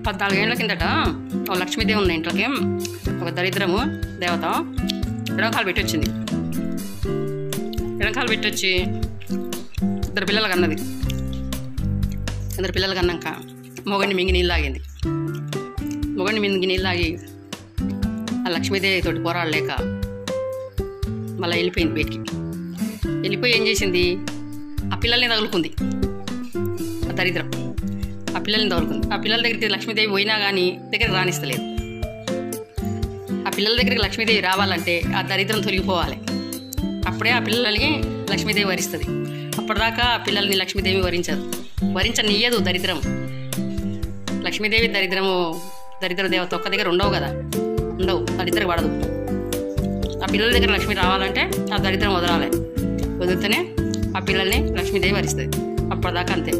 14 ఏళ్ల కిందట ఒక లక్ష్మీదేవి ఉన్న ఇంట్లోకి ఒక దరిద్రము దేవత ఎడమకాలు పెట్టొచ్చింది. ఎడమకాలు పెట్టొచ్చి ఇద్దరు పిల్లలు కన్నది. ఇద్దరు పిల్లలు కన్నాక మొగడిని మింగి నీళ్ళు తాగింది. మొగడిని మింగి నీళ్ళు తాగి ఆ లక్ష్మీదేవి తోటి పోరాడలేక మళ్ళీ వెళ్ళిపోయింది బయటికి. వెళ్ళిపోయి ఏం చేసింది, ఆ పిల్లల్ని తగులుకుంది. ఆ దరిద్రం ఆ పిల్లల్ని తగులుకుంది. ఆ పిల్లల దగ్గరికి లక్ష్మీదేవి పోయినా కానీ దగ్గరికి రాణిస్తలేదు. ఆ పిల్లల దగ్గరికి లక్ష్మీదేవి రావాలంటే ఆ దరిద్రం తొలగిపోవాలి. అప్పుడే ఆ పిల్లల్ని లక్ష్మీదేవి వరిస్తుంది. అప్పటిదాకా ఆ పిల్లల్ని లక్ష్మీదేవి వరించదు. వరించనీయదు దరిద్రం. లక్ష్మీదేవి దరిద్ర దేవత ఒక్క దగ్గర ఉండవు కదా, ఉండవు, దరిద్రం పడదు. ఆ పిల్లల దగ్గర లక్ష్మి రావాలంటే ఆ దరిద్రం వదలాలి. వదిలితేనే ఆ పిల్లల్ని లక్ష్మీదేవి వరిస్తుంది. అప్పటిదాకా అంతే.